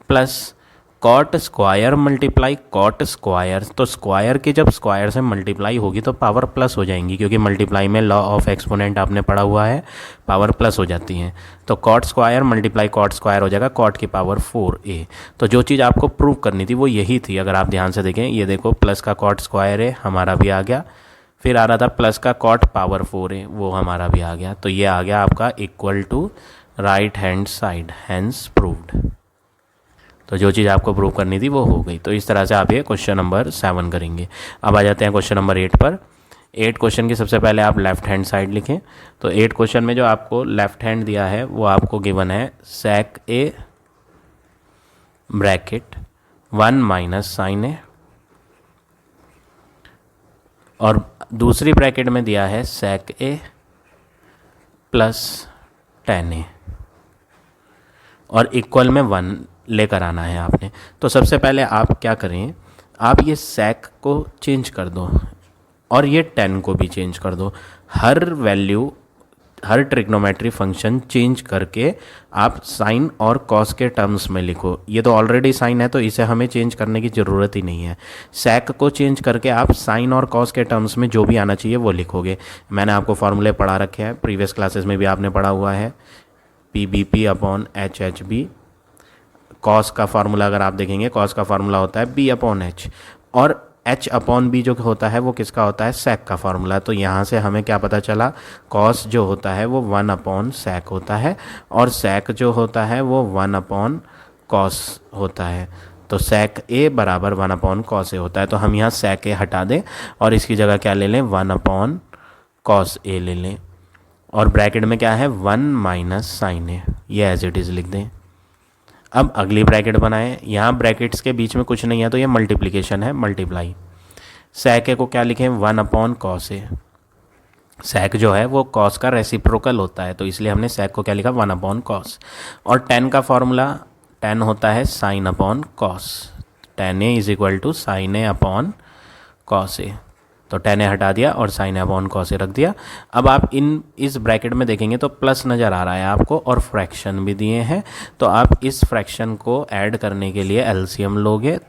plus cot square multiply cot square. तो स्क्वायर की जब स्क्वायर से मल्टीप्लाई होगी तो पावर प्लस हो जाएंगी, क्योंकि मल्टीप्लाई में लॉ ऑफ एक्सपोनेंट आपने पढ़ा हुआ है, पावर प्लस हो जाती हैं। तो cot square multiply cot square हो जाएगा कॉट की पावर 4a। तो जो चीज़ आपको प्रूव करनी थी वो यही थी। अगर आप ध्यान से देखें, ये देखो प्लस का कॉट स्क्वायर ए हमारा भी आ गया, फिर आ रहा था प्लस का कॉट पावर 4a, वो हमारा भी आ गया। तो ये आ गया आपका equal to right hand side, hence proved. तो जो चीज़ आपको प्रूव करनी थी वो हो गई। तो इस तरह से आप ये क्वेश्चन नंबर 7 करेंगे। अब आ जाते हैं क्वेश्चन नंबर 8 पर। 8 क्वेश्चन की सबसे पहले आप लेफ्ट हैंड साइड लिखें। तो 8 क्वेश्चन में जो आपको लेफ्ट हैंड दिया है वो आपको गिवन है सेक ए ब्रैकेट 1 माइनस साइन ए, और दूसरी ब्रैकेट में दिया है सेक ए प्लस टेन ए, और इक्वल में 1 लेकर आना है आपने। तो सबसे पहले आप क्या करें, आप ये सेक को चेंज कर दो और ये 10 को भी चेंज कर दो। हर वैल्यू, हर ट्रिग्नोमेट्री फंक्शन चेंज करके आप साइन और कॉस के टर्म्स में लिखो। ये तो ऑलरेडी साइन है तो इसे हमें चेंज करने की ज़रूरत ही नहीं है। सेक को चेंज करके आप साइन और कॉस के टर्म्स में जो भी आना चाहिए वो लिखोगे। मैंने आपको फार्मूले पढ़ा रखे हैं, प्रीवियस क्लासेस में भी आपने पढ़ा हुआ है, PBP अपॉन HHB। कॉस का फार्मूला अगर आप देखेंगे, कॉस का फार्मूला होता है B अपॉन H, और H अपॉन B जो होता है वो किसका होता है, सेक का फार्मूला। तो यहाँ से हमें क्या पता चला, कॉस जो होता है वो 1 अपॉन सेक होता है, और सेक जो होता है वो 1 अपॉन कॉस होता है। तो सेक ए बराबर 1 अपॉन कॉस ए होता है। तो हम यहाँ सेक ए हटा दें और इसकी जगह क्या ले लें, 1 अपॉन कॉस ए ले लें। और ब्रैकेट में क्या है 1 माइनस साइन ए, ये एज इट इज़ लिख दें। अब अगली ब्रैकेट बनाएं, यहाँ ब्रैकेट्स के बीच में कुछ नहीं है तो ये मल्टीप्लिकेशन है, मल्टीप्लाई। sec ए को क्या लिखें 1 अपॉन कॉस ए, sec जो है वो कॉस का रेसिप्रोकल होता है तो इसलिए हमने sec को क्या लिखा 1 अपॉन कॉस। और tan का फॉर्मूला tan होता है sine upon cos, tan A is equal to sine A upon cos A, तो tan ए हटा दिया और sine A upon cos A रख दिया। अब आप इस ब्रैकेट में देखेंगे तो प्लस नज़र आ रहा है आपको और फ्रैक्शन भी दिए हैं, तो आप इस फ्रैक्शन को ऐड करने के लिए एलसीएम लोगे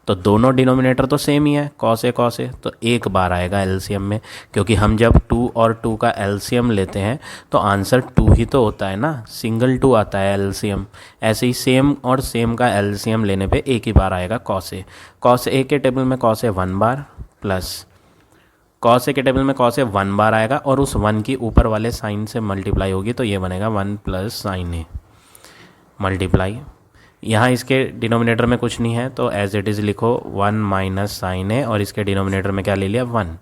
तो दोनों डिनोमिनेटर तो सेम ही है कॉस ए, तो एक बार आएगा एलसीएम में, क्योंकि हम जब 2 और 2 का एलसीएम लेते हैं तो आंसर 2 ही तो होता है ना, सिंगल 2 आता है एलसीएम। ऐसे ही सेम और सेम का एलसीएम लेने पे एक ही बार आएगा कॉस ए के टेबल में cos A 1 bar plus cos ए के टेबल में कॉस ए 1 बार आएगा और उस 1 की ऊपर वाले साइन से मल्टीप्लाई होगी तो ये बनेगा 1 प्लस साइन ए मल्टीप्लाई। यहाँ इसके डिनोमिनेटर में कुछ नहीं है तो एज इट इज़ लिखो 1 माइनस साइन ए और इसके डिनोमिनेटर में क्या ले लिया 1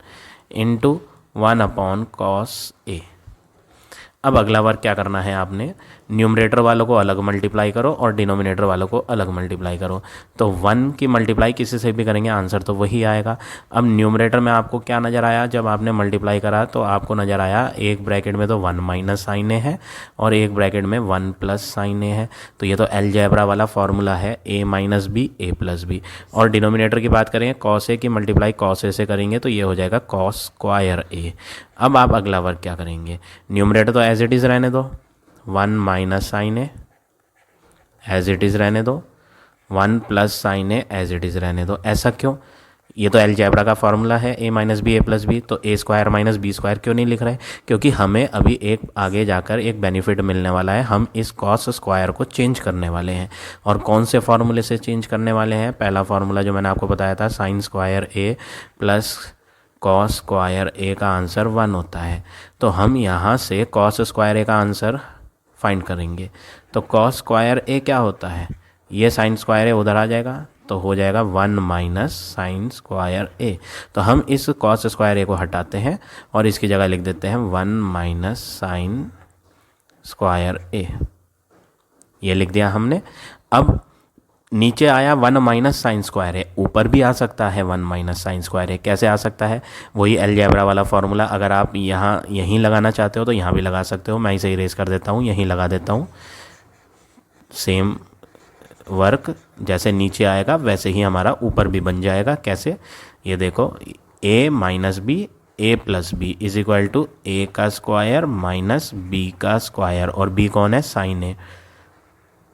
इंटू 1 अपॉन कॉस ए। अब अगला वर्क क्या करना है आपने, न्यूमरेटर वालों को अलग मल्टीप्लाई करो और डिनोमिनेटर वालों को अलग मल्टीप्लाई करो। तो 1 की मल्टीप्लाई किसी से भी करेंगे आंसर तो वही आएगा। अब न्यूमरेटर में आपको क्या नज़र आया, जब आपने मल्टीप्लाई करा तो आपको नज़र आया एक ब्रैकेट में तो 1 माइनस साइन ए है और एक ब्रैकेट में 1 प्लस साइन ए है, तो ये तो अलजेब्रा वाला फॉर्मूला है a minus B A plus B. और डिनोमिनेटर की बात करें कॉस ए की मल्टीप्लाई कॉस ए से करेंगे तो ये हो जाएगा कॉस स्क्वायर ए। अब आप अगला वर्क क्या करेंगे, न्यूमरेटर तो एज इट इज़ रहने दो 1 minus sine A as it is रहने दो, 1 plus sine A as it is रहने दो। ऐसा क्यों, ये तो अलजेब्रा का फॉर्मूला है a minus B A plus B, तो a square minus B square क्यों नहीं लिख रहे, क्योंकि हमें अभी एक आगे जाकर एक बेनिफिट मिलने वाला है, हम इस कॉस स्क्वायर को चेंज करने वाले हैं। और कौन से फार्मूले से चेंज करने वाले हैं, पहला फार्मूला जो मैंने आपको बताया था sign square A plus cos square ए का आंसर 1 होता है, तो हम यहाँ से कॉस स्क्वायर ए का आंसर फाइंड करेंगे। तो कॉस स्क्वायर ए क्या होता है, ये साइन स्क्वायर ए उधर आ जाएगा तो हो जाएगा 1 माइनस साइन स्क्वायर ए। तो हम इस कॉस स्क्वायर ए को हटाते हैं और इसकी जगह लिख देते हैं 1 माइनस साइन स्क्वायर ए, ये लिख दिया हमने। अब नीचे आया 1 माइनस साइन स्क्वायर है, ऊपर भी आ सकता है 1 माइनस साइन स्क्वायर है। कैसे आ सकता है, वही अलजेब्रा वाला फॉर्मूला, अगर आप यहाँ यहीं लगाना चाहते हो तो यहाँ भी लगा सकते हो। मैं इसे इरेज कर देता हूँ, यहीं लगा देता हूँ। सेम वर्क जैसे नीचे आएगा वैसे ही हमारा ऊपर भी बन जाएगा। कैसे, ये देखो a minus B A plus B is equal to A का स्क्वायर माइनस बी का स्क्वायर, और b कौन है साइन ए,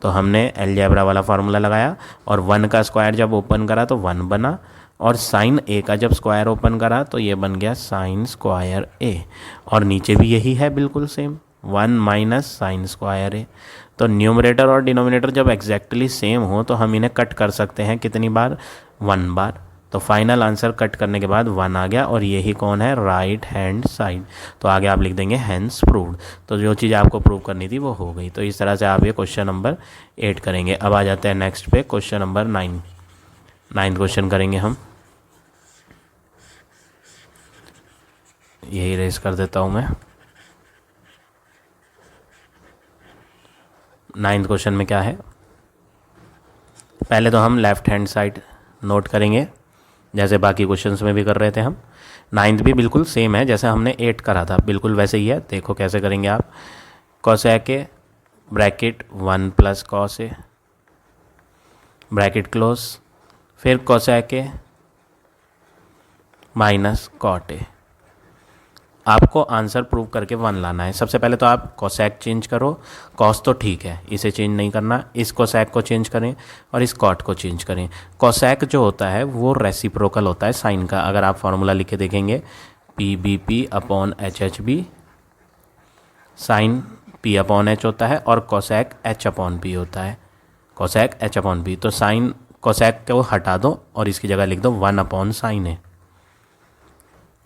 तो हमने अलजेब्रा वाला फार्मूला लगाया और 1 का स्क्वायर जब ओपन करा तो 1 बना, और साइन ए का जब स्क्वायर ओपन करा तो ये बन गया साइन स्क्वायर ए, और नीचे भी यही है बिल्कुल same 1 minus sign square A. तो न्यूमरेटर और डिनोमिनेटर जब एग्जैक्टली सेम हो तो हम इन्हें कट कर सकते हैं कितनी बार, 1 बार। तो फाइनल आंसर कट करने के बाद 1 आ गया, और यही कौन है राइट हैंड साइड। तो आगे आप लिख देंगे हैंस प्रूव्ड। तो जो चीज़ आपको प्रूव करनी थी वो हो गई। तो इस तरह से आप ये क्वेश्चन नंबर 8 करेंगे। अब आ जाते हैं नेक्स्ट पे, क्वेश्चन नंबर 9। 9th क्वेश्चन करेंगे हम, यही रेस कर देता हूँ मैं। 9th क्वेश्चन में क्या है, पहले तो हम लेफ्ट हैंड साइड नोट करेंगे जैसे बाकी क्वेश्चंस में भी कर रहे थे हम। 9th भी बिल्कुल सेम है जैसे हमने 8 करा था, बिल्कुल वैसे ही है। देखो कैसे करेंगे आप, cosec A bracket 1 plus cos A bracket close, फिर cosec A minus cot A. आपको आंसर प्रूव करके 1 लाना है। सबसे पहले तो आप कोसेक चेंज करो, कॉस तो ठीक है इसे चेंज नहीं करना, इस कोसेक को चेंज करें और इस कॉट को चेंज करें। कोसेक जो होता है वो रेसिप्रोकल होता है साइन का। अगर आप फार्मूला लिख के देखेंगे P B P upon H H B, sine P upon H होता है और कोसेक एच अपॉन पी होता है, कोसेक एच अपॉन पी। तो साइन कोसेक को हटा दो और इसकी जगह लिख दो 1 अपॉन साइन ए,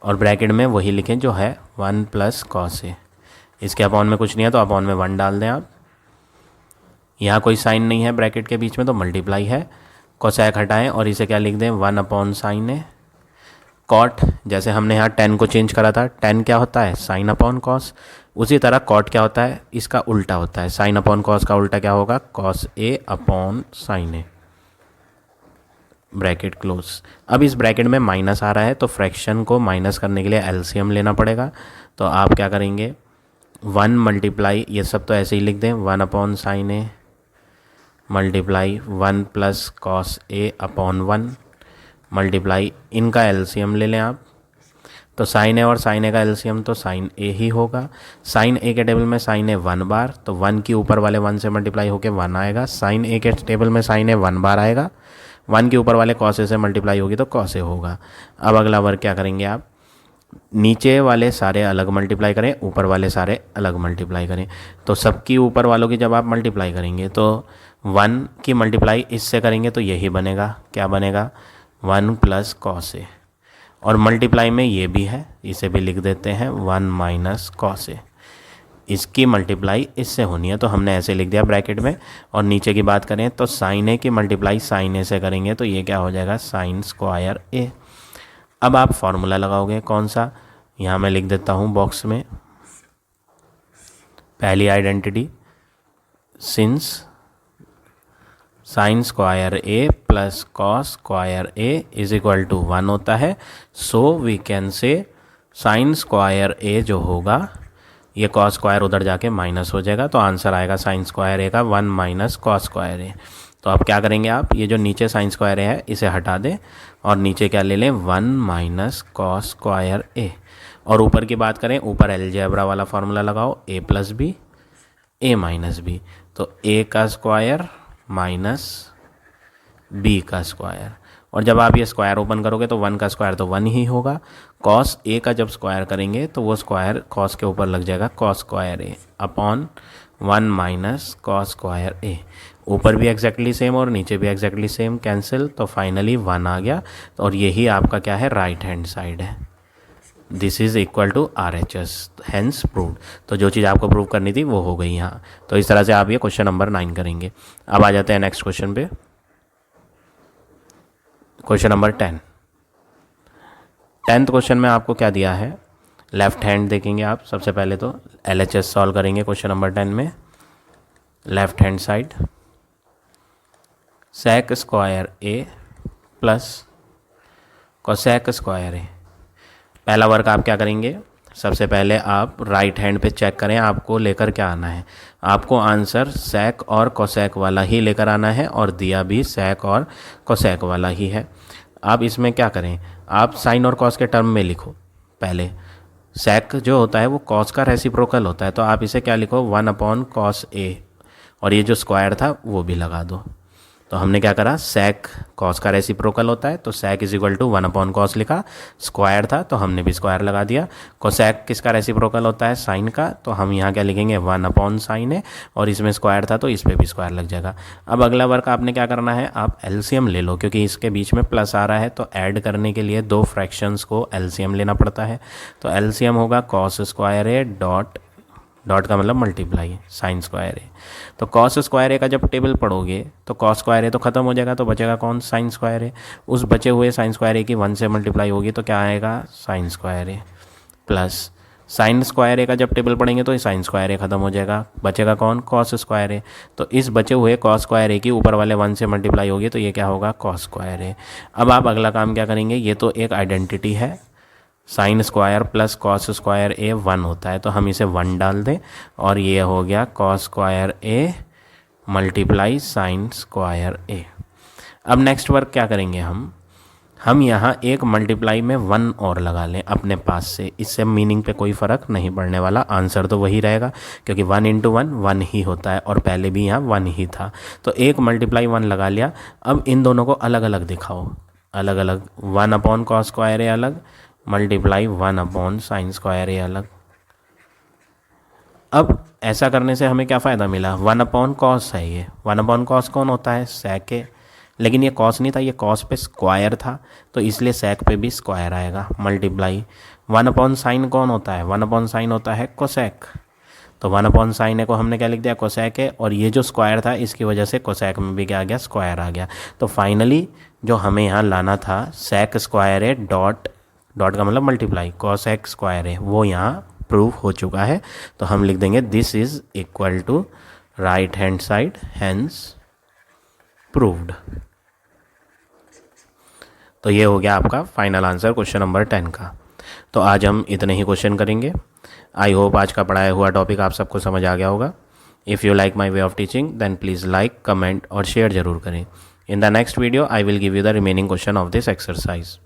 और ब्रैकेट में वही लिखें जो है 1 प्लस कॉस ए। इसके अपॉन में कुछ नहीं है तो अपॉन में 1 डाल दें आप। यहाँ कोई साइन नहीं है ब्रैकेट के बीच में तो मल्टीप्लाई है, कोसेक हटाएं और इसे क्या लिख दें 1 अपॉन साइन ए, कॉट, जैसे हमने यहाँ टेन को चेंज करा था, टेन क्या होता है साइन अपॉन कॉस, उसी तरह कॉट क्या होता है, इसका उल्टा होता है, साइन अपॉन कॉस का उल्टा क्या होगा, cos A upon sine A, bracket close. अब इस ब्रैकेट में माइनस आ रहा है तो फ्रैक्शन को माइनस करने के लिए एलसीएम लेना पड़ेगा। तो आप क्या करेंगे, 1 मल्टीप्लाई, ये सब तो ऐसे ही लिख दें, 1 upon sine A multiply 1 plus cos A upon 1 multiply, इनका एलसीएम ले लें आप। तो साइन ए और साइन ए का एलसीएम तो साइन ए ही होगा। साइन ए के टेबल में साइन ए 1 बार, तो 1 की ऊपर वाले 1 से मल्टीप्लाई होकर 1 आएगा। साइन ए के टेबल में साइन ए 1 बार आएगा, 1 के ऊपर वाले कॉस ए से मल्टीप्लाई होगी तो कॉस ए होगा। अब अगला वर्क क्या करेंगे आप, नीचे वाले सारे अलग मल्टीप्लाई करें, ऊपर वाले सारे अलग मल्टीप्लाई करें। तो सबकी ऊपर वालों की जब आप मल्टीप्लाई करेंगे तो 1 की मल्टीप्लाई इससे करेंगे तो यही बनेगा, क्या बनेगा, 1 प्लस कॉस ए, और मल्टीप्लाई में ये भी है, इसे भी लिख देते हैं 1 माइनस कॉस ए, इसकी मल्टीप्लाई इससे होनी है तो हमने ऐसे लिख दिया ब्रैकेट में। और नीचे की बात करें तो साइन ए की मल्टीप्लाई साइन ए से करेंगे तो ये क्या हो जाएगा, साइन स्क्वायर ए। अब आप फॉर्मूला लगाओगे कौन सा, यहाँ मैं लिख देता हूँ बॉक्स में, पहली identity, since sine square A plus cos square A is equal to 1 होता है, so we can say sine square A जो होगा, ये कॉस स्क्वायर उधर जाके माइनस हो जाएगा, तो आंसर आएगा साइन स्क्वायर ए का 1 माइनस कॉस स्क्वायर ए। तो अब क्या करेंगे आप, ये जो नीचे साइन स्क्वायर ए है इसे हटा दें और नीचे क्या ले लें, 1 माइनस कॉस स्क्वायर ए। और ऊपर की बात करें, ऊपर अलजेब्रा वाला फार्मूला लगाओ, ए plus B A minus B, तो ए का स्क्वायर माइनस बी का स्क्वायर। और जब आप ये स्क्वायर ओपन करोगे तो 1 का स्क्वायर तो 1 ही होगा, कॉस ए का जब स्क्वायर करेंगे तो वो स्क्वायर कॉस के ऊपर लग जाएगा, cos square A upon 1 minus cos square A. ऊपर भी एग्जैक्टली सेम और नीचे भी एग्जैक्टली सेम, कैंसिल, तो फाइनली 1 आ गया। और यही आपका क्या है, राइट हैंड साइड है। This is equal to RHS, hence proved. तो जो चीज़ आपको प्रूव करनी थी वो हो गई यहाँ। तो इस तरह से आप ये क्वेश्चन नंबर 9 करेंगे। अब आ जाते हैं नेक्स्ट क्वेश्चन पे, क्वेश्चन नंबर 10। 10th क्वेश्चन में आपको क्या दिया है, लेफ्ट हैंड देखेंगे आप। सबसे पहले तो LHS सॉल्व करेंगे क्वेश्चन नंबर 10 में। Left hand side sec square A plus cosec square A. पहला वर्क आप क्या करेंगे, सबसे पहले आप राइट हैंड पे चेक करें आपको लेकर क्या आना है। आपको आंसर सेक और कोसेक वाला ही लेकर आना है और दिया भी सेक और कोसेक वाला ही है। आप इसमें क्या करें, आप साइन और कॉस के टर्म में लिखो। पहले सेक जो होता है वो कॉस का रेसिप्रोकल होता है, तो आप इसे क्या लिखो, 1 अपॉन कॉस ए, और ये जो स्क्वायर था वो भी लगा दो। तो हमने क्या करा, सेक कॉस का रेसिप्रोकल होता है तो sec is equal to 1 upon cos लिखा, स्क्वायर था तो हमने भी स्क्वायर लगा दिया। कोसेक किसका रेसिप्रोकल होता है, साइन का, तो हम यहाँ क्या लिखेंगे, 1 अपॉन साइन है, और इसमें स्क्वायर था तो इस पर भी स्क्वायर लग जाएगा। अब अगला वर्क आपने क्या करना है, आप एलसीएम ले लो, क्योंकि इसके बीच में प्लस आ रहा है तो ऐड करने के लिए दो फ्रैक्शंस को एलसीएम लेना पड़ता है। तो एलसीएम होगा cos square A dot, dot का मतलब मल्टीप्लाई साइन स्क्वायर ए। तो कॉस स्क्वायर ए का जब टेबल पढ़ोगे तो कॉस स्क्वायर ए तो खत्म हो जाएगा, तो बचेगा कौन, साइन स्क्वायर ए। उस बचे हुए साइन स्क्वायर ए की 1 से मल्टीप्लाई होगी तो क्या आएगा, sign square A plus sign square ए का जब टेबल पढ़ेंगे तो साइन स्क्वायर ए खत्म हो जाएगा, बचेगा कौन, कॉस स्क्वायर ए। तो इस बचे हुए कॉस स्क्वायर ए की ऊपर वाले 1 से मल्टीप्लाई होगी तो ये क्या होगा, कॉस स्क्वायर ए। अब आप अगला काम क्या करेंगे, ये तो एक आइडेंटिटी है, sine square plus cos square A 1 होता है तो हम इसे 1 डाल दें और ये हो गया cos square A multiply sign square ए। अब नेक्स्ट वर्क क्या करेंगे, हम यहाँ एक मल्टीप्लाई में 1 और लगा लें अपने पास से, इससे मीनिंग पे कोई फ़र्क नहीं पड़ने वाला, आंसर तो वही रहेगा क्योंकि 1 इंटू 1 1 ही होता है और पहले भी यहाँ 1 ही था। तो एक मल्टीप्लाई 1 लगा लिया। अब इन दोनों को अलग अलग दिखाओ, अलग अलग, 1 अपॉन कॉस स्क्वायर ए अलग, मल्टीप्लाई 1 अपॉन साइन स्क्वायर ए अलग। अब ऐसा करने से हमें क्या फ़ायदा मिला, 1 अपॉन कॉस है, ये 1 अपॉन कॉस कौन होता है, सेक ए, लेकिन ये कॉस नहीं था, ये कॉस पे स्क्वायर था तो इसलिए सेक पे भी स्क्वायर आएगा, मल्टीप्लाई 1 अपॉन साइन कौन होता है, 1 अपॉन साइन होता है कोसेक, तो 1 अपॉन साइन ए को हमने क्या लिख दिया, कोसेक ए, और ये जो स्क्वायर था इसकी वजह से कोसेक में भी क्या आ गया, स्क्वायर आ गया। तो फाइनली जो हमें यहाँ लाना था sec square A dot dot का मतलब मल्टीप्लाई, कॉस एक्स स्क्वायर है वो यहाँ प्रूव हो चुका है, तो हम लिख देंगे this is equal to right hand side, hence proved. तो ये हो गया आपका फाइनल आंसर क्वेश्चन नंबर 10 का। तो आज हम इतने ही क्वेश्चन करेंगे। आई होप आज का पढ़ाया हुआ टॉपिक आप सबको समझ आ गया होगा। If you like my way of teaching then please like, comment और शेयर जरूर करें। In the next video I will give you the remaining question of this exercise.